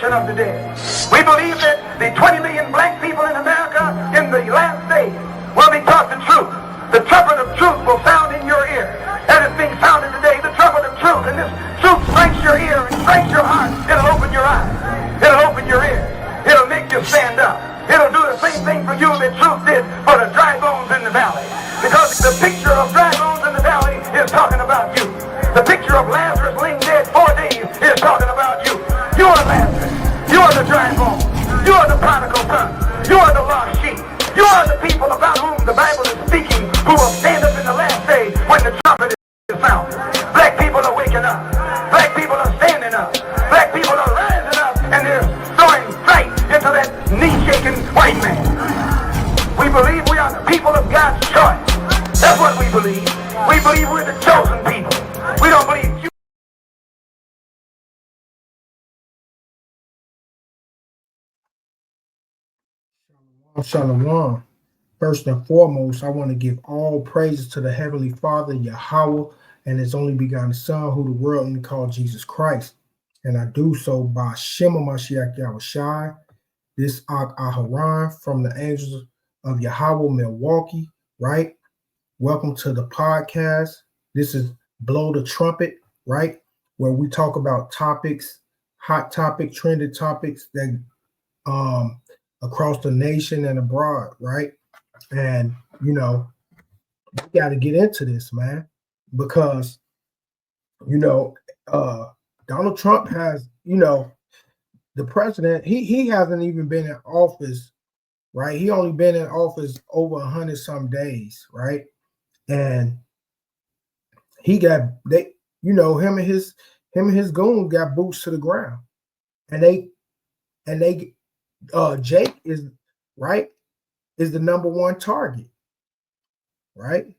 rising of the dead. We believe that the 20 million black people in America in the last days will be taught the truth. The trumpet of truth will sound in your ear. As it's being sounded today, the trumpet of truth. And this truth strikes your ear and strikes your heart. It'll open your eyes. It'll open your ears. It'll make you stand up. It'll do the same thing for you that truth did for the dry bones in the valley. Because the picture of dry bones in the valley is talking about you. The picture of Lazarus laying dead 4 days is talking about you. You are Lazarus. You are the dry bones. You are the prodigal son. You are the lost sheep. You are the people about whom the Bible is speaking, who will stand up in the last day when the trumpet is sounded. Black people are waking up. Black people are standing up. Black people are rising up, and they're throwing fight into that knee-shaking white man. We believe we are the people of God's choice. That's what we believe. We believe we're the chosen people. We don't believe you. Shalom. First and foremost, I want to give all praises to the Heavenly Father, Yahweh, and His only begotten Son, who the world only called Jesus Christ. And I do so by Shema Mashiach Yahushai, this Ak Aharon from the Angels of Yahweh, Milwaukee, right? Welcome to the podcast. This is Blow the Trumpet, right? Where we talk about topics, hot topic, trended topics that across the nation and abroad, right? And we got to get into this, man, because Donald Trump has, the president, he hasn't even been in office, right? He only been in office over 100 some days, right? And he got him and his goons got boots to the ground, and they Jake is the number one target, right?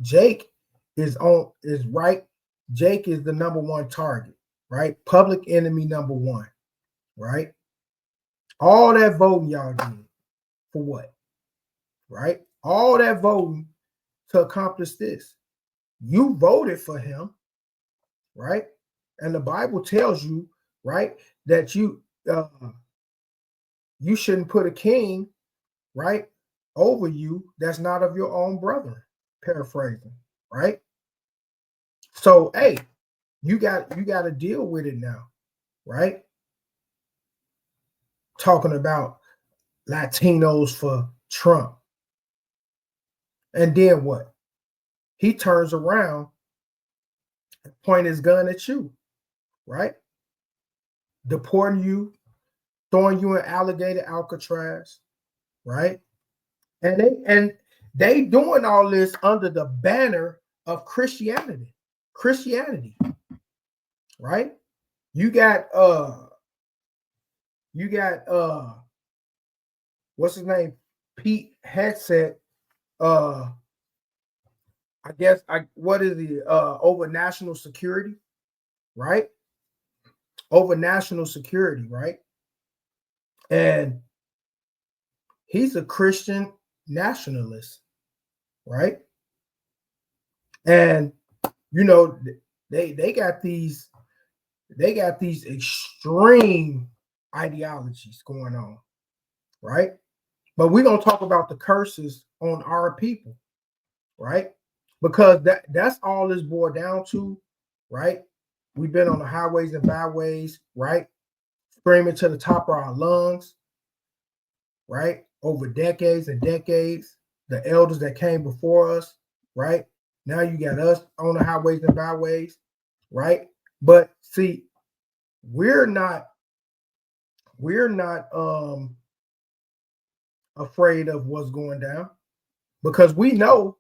Jake is the number one target, right? Public enemy number one, right? All that voting y'all did for what, right? All that voting to accomplish this. You voted for him, right? And the Bible tells you, right, that you shouldn't put a king, right, over you that's not of your own brother, paraphrasing, right? So, hey, you got to deal with it now, right? Talking about Latinos for Trump. And then what? He turns around and point his gun at you, right? Deporting you, throwing you in alligator Alcatraz, right? And they doing all this under the banner of Christianity, right? You got what's his name? Pete Hegseth, what is he over national security, right? Over national security, right? And he's a Christian nationalist, right? And they got these extreme ideologies going on, right? But we're gonna talk about the curses on our people, right? Because that's all this boiled down to, right? We've been on the highways and byways, right? Screaming to the top of our lungs, right? Over decades and decades, the elders that came before us, right? Now you got us on the highways and byways, right? But see, we're not afraid of what's going down, because we know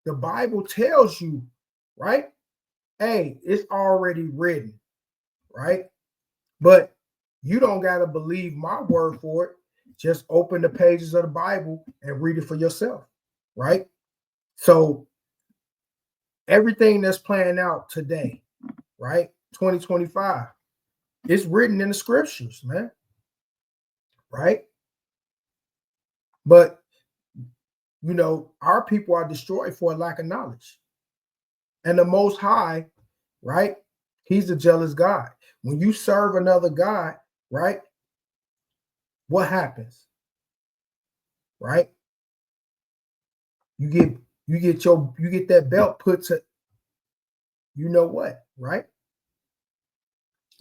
the Bible tells you, right? Hey, it's already written, right? But you don't got to believe my word for it. Just open the pages of the Bible and read it for yourself, right? So everything that's playing out today, right? 2025, it's written in the scriptures, man, right? But our people are destroyed for a lack of knowledge. And the Most High, right? He's a jealous God. When you serve another God, right? What happens? Right? You get that belt put to, you know what, right?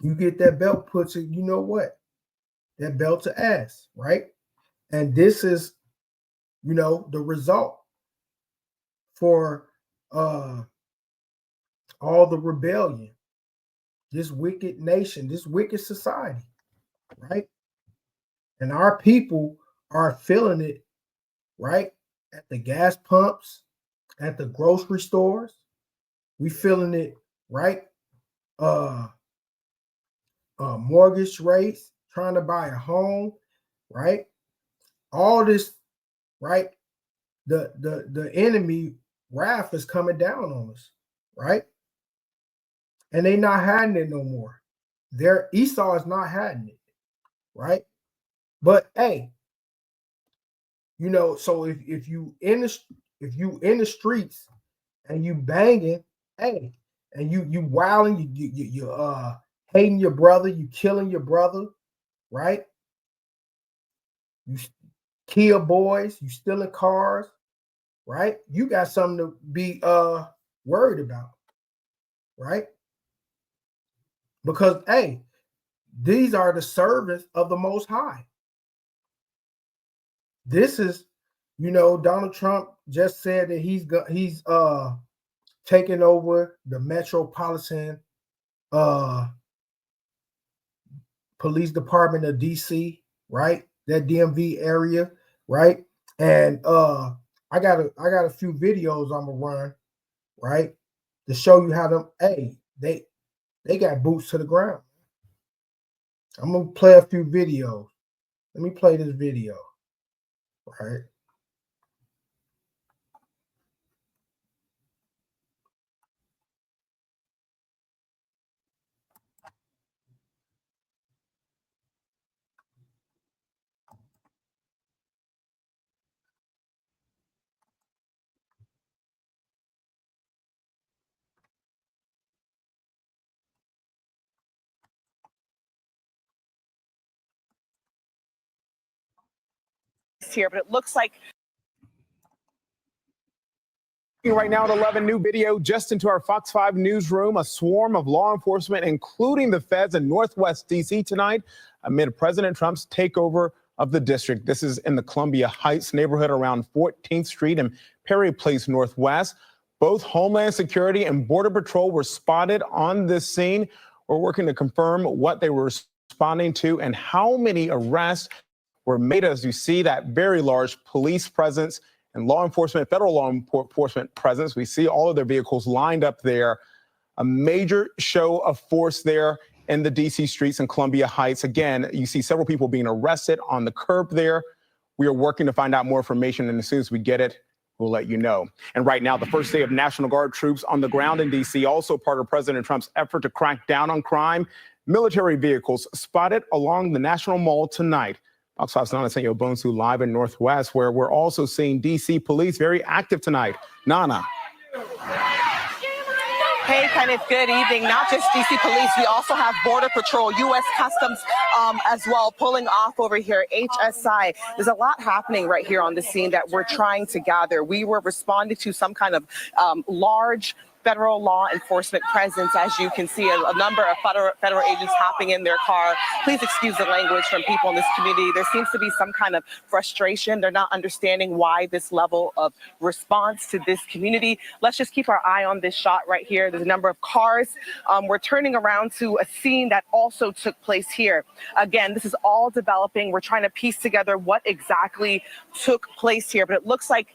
You get that belt put to, you know what? That belt to ass, right? And this is, the result for all the rebellion, this wicked nation, this wicked society, right? And our people are feeling it, right? At the gas pumps, at the grocery stores. We feeling it, right? Mortgage rates, trying to buy a home, right? All this, right? The enemy wrath is coming down on us, right? And they not hiding it no more. Esau is not hiding it, right? But hey, so if you in the streets and you banging, hey, and you wilding, you hating your brother, you killing your brother, right? You kill boys, you stealing cars, right? You got something to be worried about, right? Because hey, these are the servants of the Most High. This is, Donald Trump just said that he's taking over the metropolitan police department of DC, right? That DMV area, right? And I got a few videos I'm gonna run, right, to show you how them. Hey, they got boots to the ground. I'm gonna play a few videos. Let me play this video, right? Here, but it looks like right now at 11, new video just into our Fox 5 newsroom. A swarm of law enforcement, including the feds in Northwest D.C. tonight amid President Trump's takeover of the district. This is in the Columbia Heights neighborhood around 14th Street and Perry Place Northwest. Both Homeland Security and Border Patrol were spotted on this scene. We're working to confirm what they were responding to and how many arrests were made as you see that very large police presence and law enforcement, federal law enforcement presence. We see all of their vehicles lined up there. A major show of force there in the D.C. streets in Columbia Heights. Again, you see several people being arrested on the curb there. We are working to find out more information, and as soon as we get it, we'll let you know. And right now, the first day of National Guard troops on the ground in D.C., also part of President Trump's effort to crack down on crime. Military vehicles spotted along the National Mall tonight. Fox 5's Nana Senyo Bonsu live in Northwest, where we're also seeing D.C. police very active tonight. Nana. Hey, Kenneth, good evening. Not just D.C. police, we also have Border Patrol, U.S. Customs as well, pulling off over here, HSI. There's a lot happening right here on the scene that we're trying to gather. We were responding to some kind of large federal law enforcement presence. As you can see, a number of federal agents hopping in their car. Please excuse the language from people in this community. There seems to be some kind of frustration. They're not understanding why this level of response to this community. Let's just keep our eye on this shot right here. There's a number of cars. We're turning around to a scene that also took place here. Again, this is all developing. We're trying to piece together what exactly took place here, but it looks like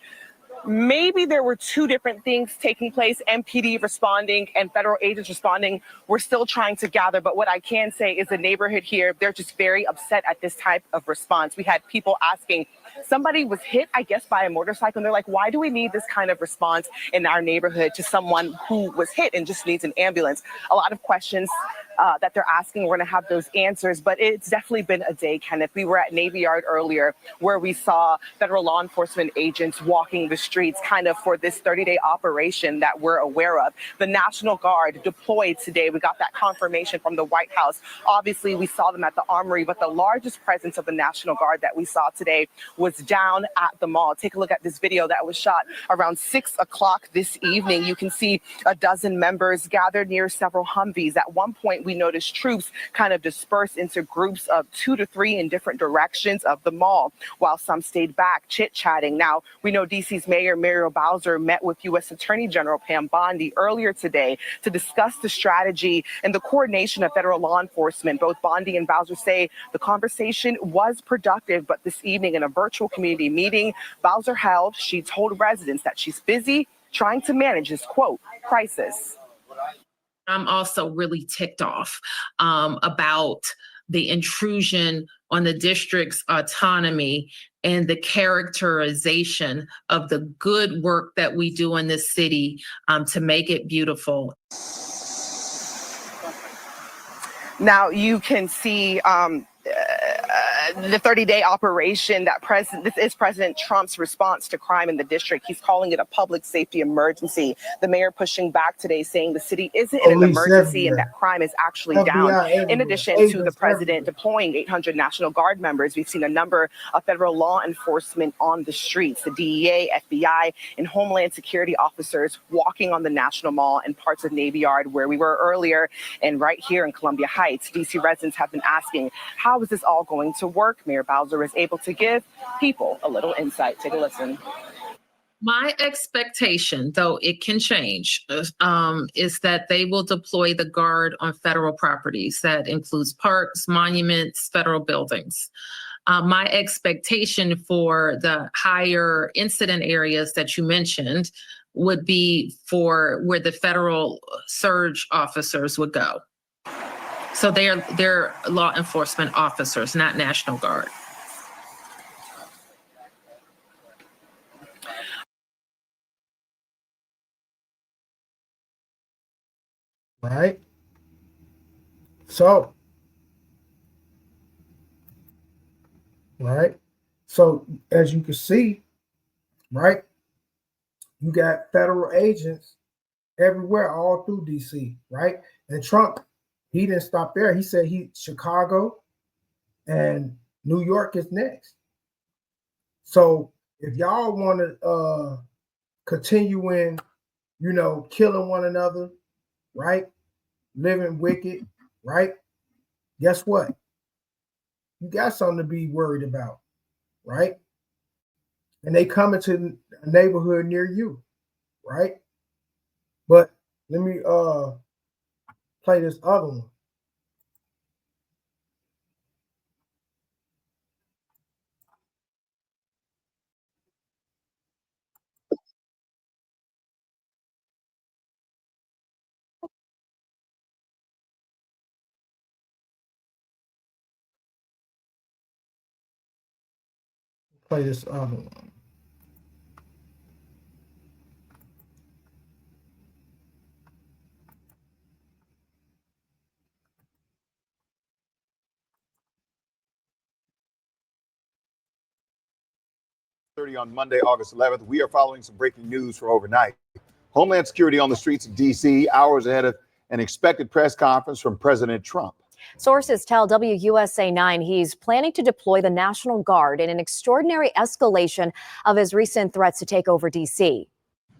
maybe there were two different things taking place, MPD responding and federal agents responding. We're still trying to gather, but what I can say is the neighborhood here, they're just very upset at this type of response. We had people asking, somebody was hit, I guess, by a motorcycle, and they're like, why do we need this kind of response in our neighborhood to someone who was hit and just needs an ambulance? A lot of questions that they're asking. We're going to have those answers, but it's definitely been a day, Kenneth. We were at Navy Yard earlier where we saw federal law enforcement agents walking the streets kind of for this 30-day operation that we're aware of. The National Guard deployed today. We got that confirmation from the White House. Obviously, we saw them at the Armory, but the largest presence of the National Guard that we saw today was down at the mall. Take a look at this video that was shot around 6 o'clock this evening. You can see a dozen members gathered near several Humvees. At one point, we noticed troops kind of dispersed into groups of 2 to 3 in different directions of the mall, while some stayed back chit-chatting. Now, we know DC's Mayor Muriel Bowser met with U.S. Attorney General Pam Bondi earlier today to discuss the strategy and the coordination of federal law enforcement. Both Bondi and Bowser say the conversation was productive, but this evening in a virtual community meeting Bowser held, she told residents that she's busy trying to manage this, quote, crisis. I'm also really ticked off about the intrusion on the district's autonomy and the characterization of the good work that we do in this city to make it beautiful. Now you can see the 30-day operation that this is President Trump's response to crime in the district. He's calling it a public safety emergency. The mayor pushing back today, saying the city isn't in an emergency and that crime is actually down. In addition to the president deploying 800 National Guard members, we've seen a number of federal law enforcement on the streets. The DEA, FBI, and Homeland Security officers walking on the National Mall and parts of Navy Yard where we were earlier, and right here in Columbia Heights. DC residents have been asking, how is this all going to work? Mayor Bowser is able to give people a little insight. Take a listen. My expectation, though it can change, is that they will deploy the Guard on federal properties. That includes parks, monuments, federal buildings. My expectation for the higher incident areas that you mentioned would be for where the federal surge officers would go. So they're law enforcement officers, not National Guard. Right. So, right. So as you can see, right, you got federal agents everywhere, all through DC, right? And Trump, he didn't stop there. He said Chicago and New York is next. So if y'all want to continue in, killing one another, right? Living wicked, right? Guess what? You got something to be worried about, right? And they come into a neighborhood near you, right? But let me play this other one. Play this other one. On Monday, August 11th, we are following some breaking news from overnight. Homeland Security on the streets of D.C. hours ahead of an expected press conference from President Trump. Sources tell WUSA 9 he's planning to deploy the National Guard in an extraordinary escalation of his recent threats to take over D.C.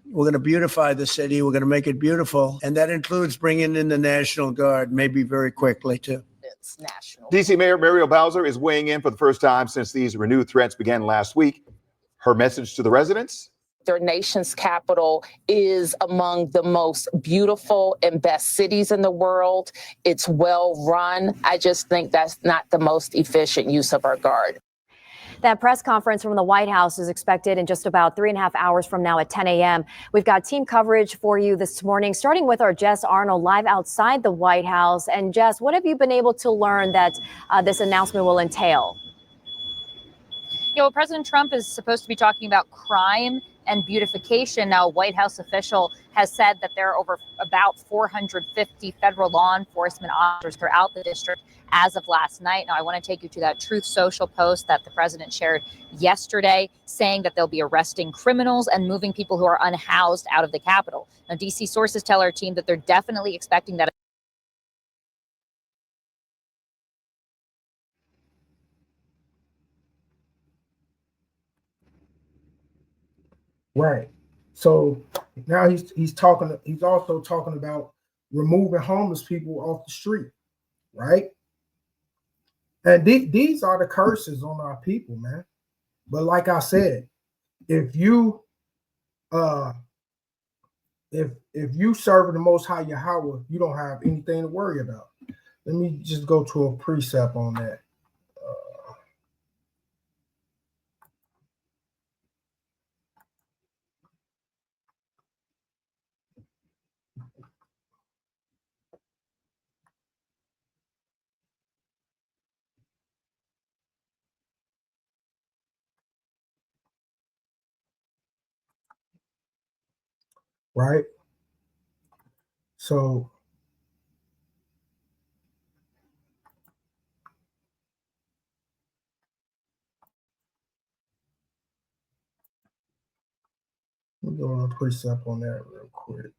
We're going to beautify the city. We're going to make it beautiful. And that includes bringing in the National Guard, maybe very quickly, too. It's national. D.C. Mayor Muriel Bowser is weighing in for the first time since these renewed threats began last week. Her message to the residents? Their nation's capital is among the most beautiful and best cities in the world. It's well run. I just think that's not the most efficient use of our Guard. That press conference from the White House is expected in just about 3.5 hours from now at 10 a.m. We've got team coverage for you this morning, starting with our Jess Arnold live outside the White House. And Jess, what have you been able to learn that this announcement will entail? Yeah, well, President Trump is supposed to be talking about crime and beautification. Now, a White House official has said that there are over about 450 federal law enforcement officers throughout the district as of last night. Now, I want to take you to that Truth Social post that the president shared yesterday, saying that they'll be arresting criminals and moving people who are unhoused out of the Capitol. Now, DC sources tell our team that they're definitely expecting that. Right. So now he's talking. He's also talking about removing homeless people off the street. Right. And these are the curses on our people, man. But like I said, if you serving the Most High Yahweh, you don't have anything to worry about. Let me just go to a precept on that. Right. So let me go on a precept on that real quick.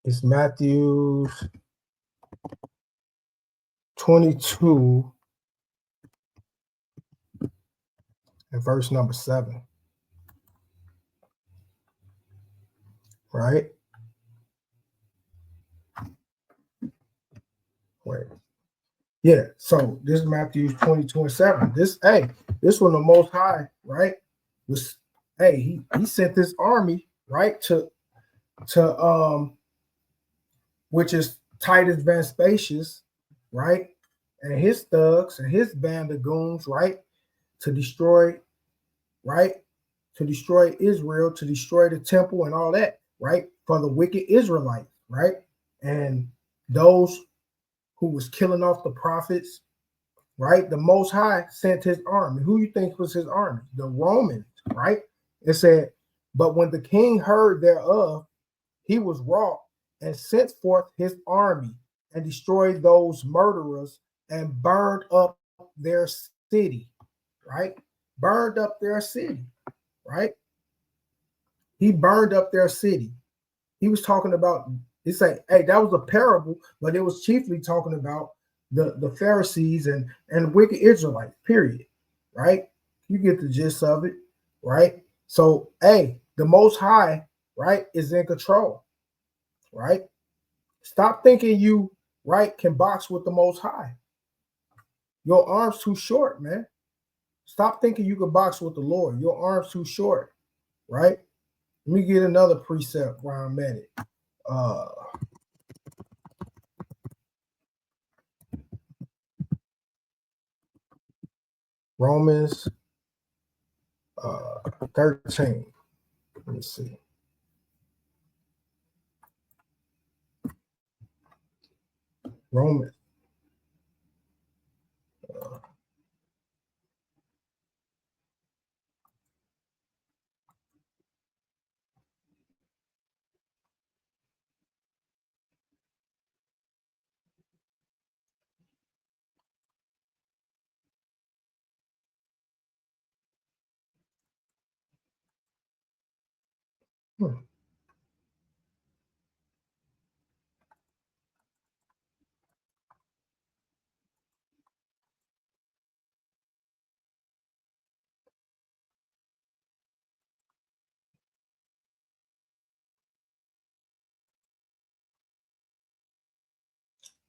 It's Matthew 22 and verse number 7. Right? Wait. Yeah, so this is Matthew 22 and 7. This one the Most High, right? He sent this army, right, to which is Titus Vespasius, right, and his thugs and his band of goons, right, to destroy Israel, to destroy the temple and all that, right, for the wicked Israelites, right, and those who was killing off the prophets, right? The Most High sent his army. Who you think was his army? The Romans, right? It said, but when the king heard thereof, he was wroth and sent forth his army and destroyed those murderers and burned up their city, right? Burned up their city, right? He burned up their city. He was talking about, he said, hey, that was a parable, but it was chiefly talking about the Pharisees and wicked Israelites, period, right? You get the gist of it, right? So, hey, the Most High, right, is in control, right? Stop thinking you, right, can box with the Most High. Your arm's too short, man. Stop thinking you can box with the Lord. Your arm's too short, right? Let me get another precept while I'm at it. Romans 13. Let me see. Romans.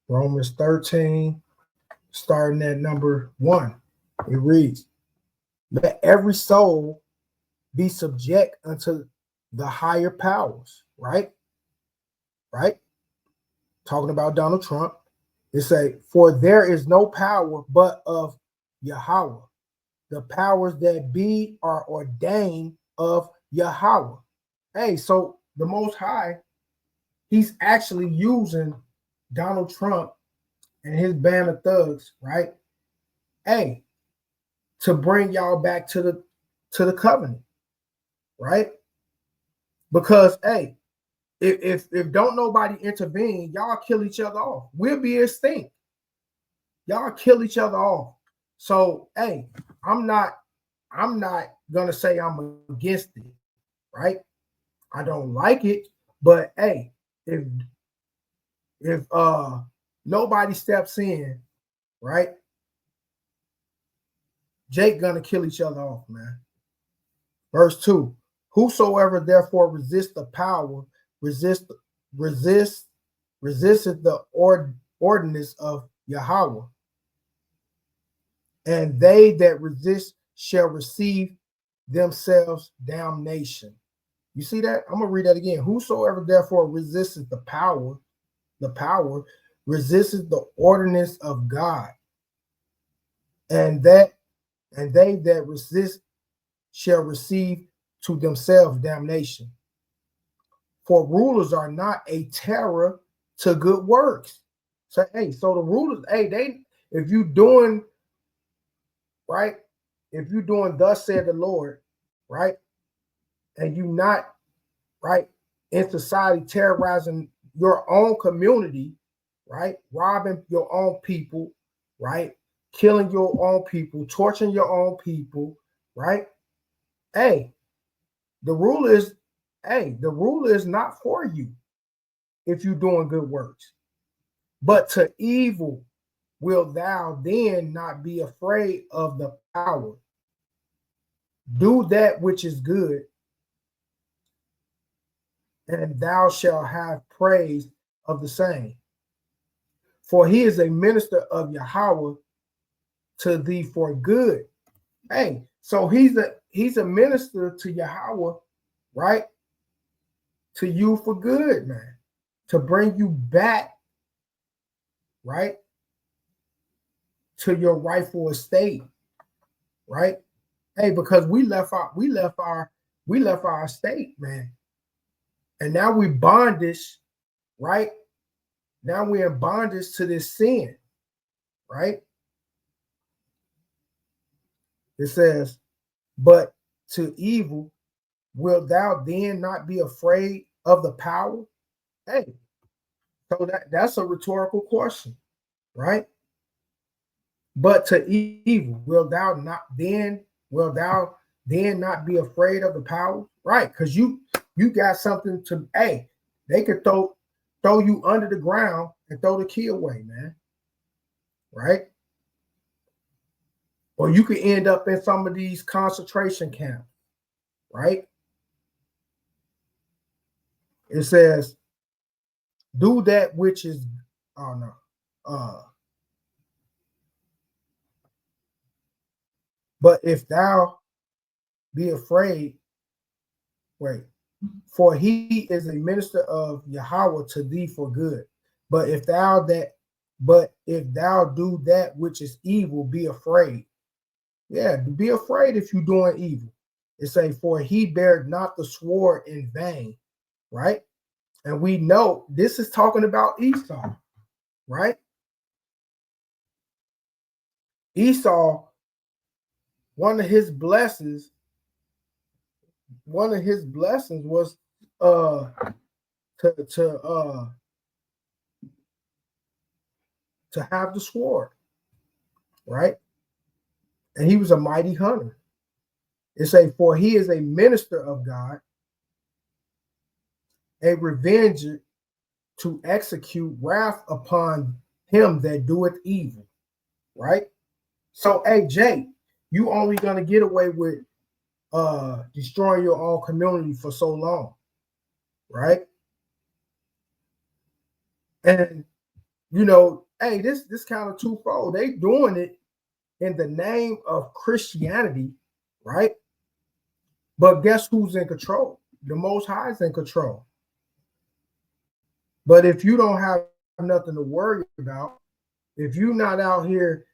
Romans 13, starting at number 1. It reads, let every soul be subject unto the higher powers, right? Right? Talking about Donald Trump. It say, for there is no power but of Yahweh. The powers that be are ordained of Yahweh. Hey, so the Most High, he's actually using Donald Trump and his band of thugs, right? Hey, to bring y'all back to the covenant, right? Because hey, if don't nobody intervene, y'all kill each other off. We'll be extinct. Y'all kill each other off. So hey, I'm not gonna say I'm against it, right? I don't like it, but hey, if nobody steps in, right? Jake gonna kill each other off, man. Verse 2. Whosoever therefore resists the power, resisteth the ordinance of Yahweh. And they that resist shall receive themselves damnation. You see that? I'm gonna read that again. Whosoever therefore resisteth the power resisteth the ordinance of God. And they that resist shall receive to themselves damnation. For rulers are not a terror to good works. So hey, so the rulers, hey, if you doing right, if you doing thus said the Lord, right, and you not right in society terrorizing your own community, right, robbing your own people, right, killing your own people, torturing your own people, right? Hey, the rule is not for you if you're doing good works. But to evil will thou then not be afraid of the power. Do that which is good, and thou shalt have praise of the same. For he is a minister of Yahweh to thee for good. Hey, so he's a minister to Yahweh, right? To you for good, man. To bring you back, right? To your rightful estate, right? Hey, because we left our estate, man. And now we bondage, right? Now we're in bondage to this sin, right? It says, but to evil, wilt thou then not be afraid of the power? Hey, so that's a rhetorical question, right? But to evil, wilt thou then not be afraid of the power? Right, because you got something to, hey, they could throw you under the ground and throw the key away, man. Right? Or you could end up in some of these concentration camps, right? It says, do that which is, but if thou be afraid, for he is a minister of Yahweh to thee for good. But if thou do that which is evil, be afraid. Yeah, be afraid if you're doing evil. It say, for he bared not the sword in vain, right? And we know this is talking about Esau, right? Esau, one of his blessings was to have the sword, right? And he was a mighty hunter. It say, for he is a minister of God, a revenger to execute wrath upon him that doeth evil, right? So, hey, Jay, you only gonna get away with destroying your own community for so long, right? And you know, hey, this kind of twofold. They doing it in the name of Christianity, right? But guess who's in control? The Most High is in control. But if you don't have nothing to worry about, if you're not out here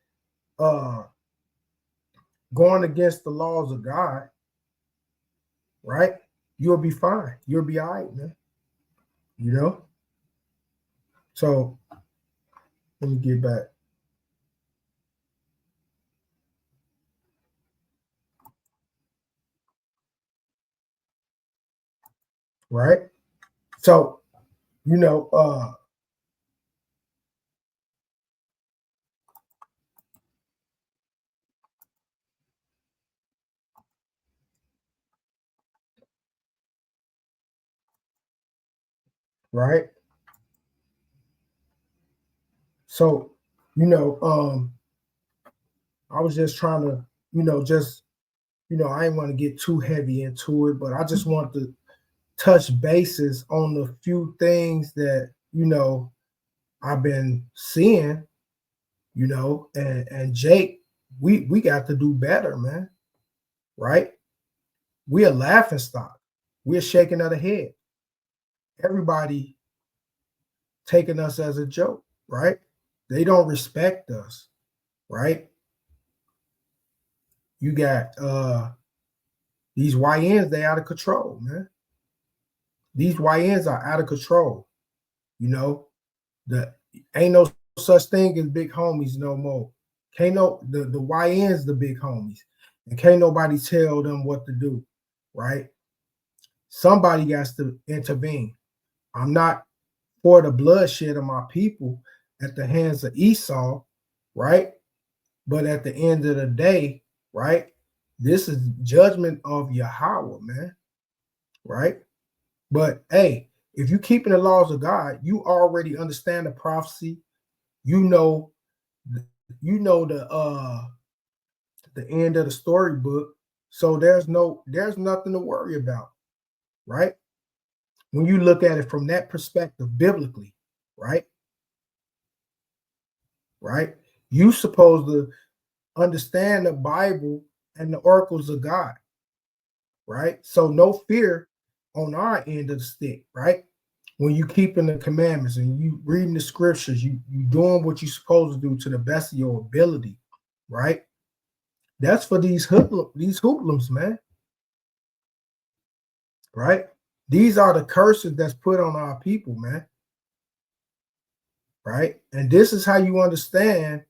going against the laws of God, right? You'll be fine. You'll be all right, man. You know? So Let me get back. Right? So, you know, right? So, you know, I was just trying to, I didn't want to get too heavy into it, but I just want to touch bases on the few things that, I've been seeing, and Jake, we got to do better, man. Right? We're a laughing stock. We're shaking of the head. Everybody taking us as a joke, right? They don't respect us, right? You got these YNs, they out of control, man. These YNs are out of control. The ain't no such thing as big homies no more. Can't the YNs the big homies, and can't nobody tell them what to do, right? Somebody has to intervene. I'm not for the bloodshed of my people at the hands of Esau, right? But at the end of the day, right, this is judgment of Yahweh, man, right? But hey, if you keeping the laws of God, you already understand the prophecy. You know the end of the storybook. So there's nothing to worry about, right? When you look at it from that perspective, biblically, right? Right? You supposed to understand the Bible and the oracles of God, right? So no fear on our end of the stick, right? When you keeping the commandments and you reading the scriptures, you doing what you're supposed to do to the best of your ability, right? That's for these hoodlums, man. Right? These are the curses that's put on our people, man. Right? And this is how you understand,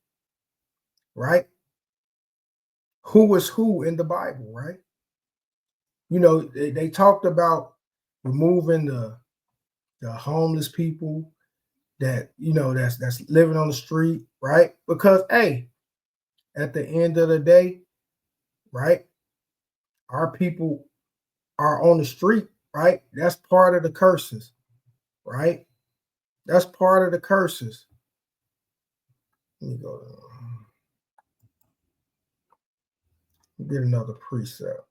right, who is who in the Bible, right? They talked about removing the homeless people that's living on the street, right? Because hey, at the end of the day, right, our people are on the street, right? That's part of the curses, right? That's part of the curses. Let me go get another precept.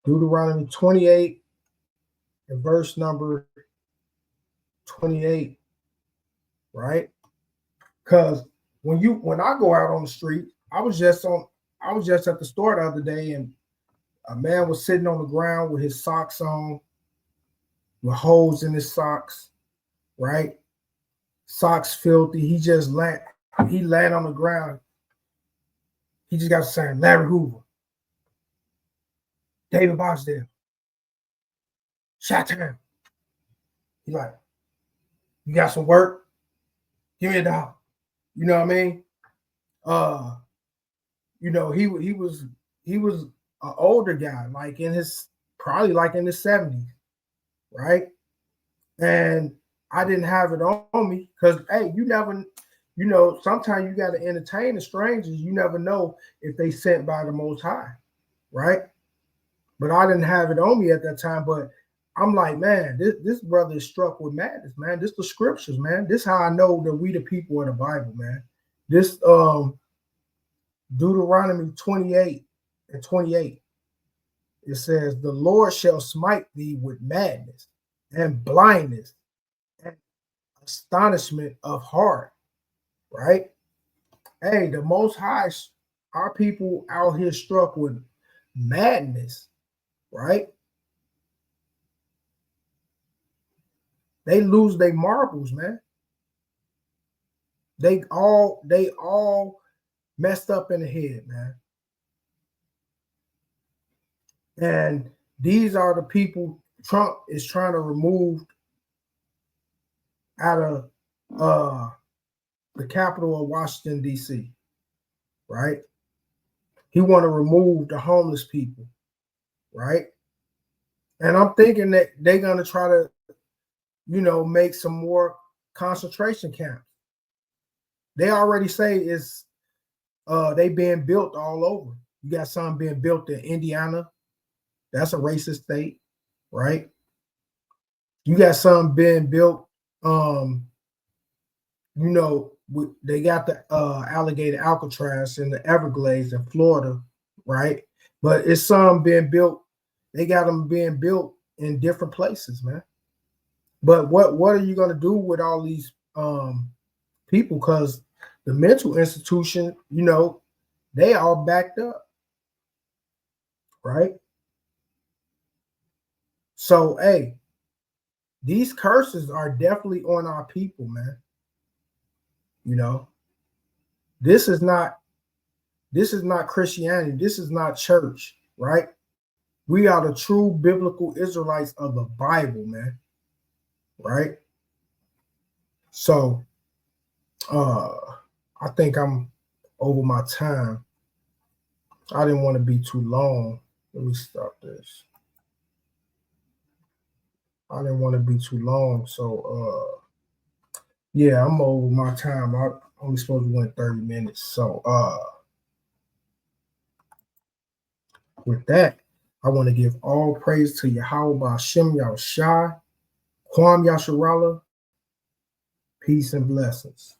Deuteronomy 28 and verse number 28, right? Because when I go out on the street, I was just at the store the other day, and a man was sitting on the ground with his socks on, with holes in his socks, right? Socks filthy. He landed on the ground. He just got to say Larry Hoover, David Barksdale, Shot-Town. He's like, you got some work? Give me $1. You know what I mean? He was an older guy, like probably in his 70s, right? And I didn't have it on me because hey, you never, sometimes you got to entertain the strangers. You never know if they sent by the Most High, right? But I didn't have it on me at that time. But I'm like, man, this brother is struck with madness, man. This the scriptures, man. This how I know that we the people of the Bible, man. This Deuteronomy 28 and 28. It says, the Lord shall smite thee with madness and blindness and astonishment of heart. Right? Hey, the Most High our people out here struck with madness, right? They lose their marbles, man. They all messed up in the head, man. And these are the people Trump is trying to remove out of the capital of Washington, D.C., right? He want to remove the homeless people, right? And I'm thinking that they're going to try to, make some more concentration camps. They already say it's they being built all over. You got some being built in Indiana. That's a racist state, right? You got some being built, they got the alligator Alcatraz in the Everglades in Florida, right? But it's some being built, they got them being built in different places, man. But what are you going to do with all these people? Because the mental institution, they all backed up, right? So, hey, these curses are definitely on our people, man. This is not Christianity. This is not church, right? We are the true biblical Israelites of the Bible, man. Right? So, I think I'm over my time. I didn't want to be too long. Let me stop this. I didn't want to be too long. So, yeah, I'm over my time. I only supposed to went 30 minutes. So, with that, I want to give all praise to Yahweh Ba'Shem Yahushai, Kwam Yasharallah, peace and blessings.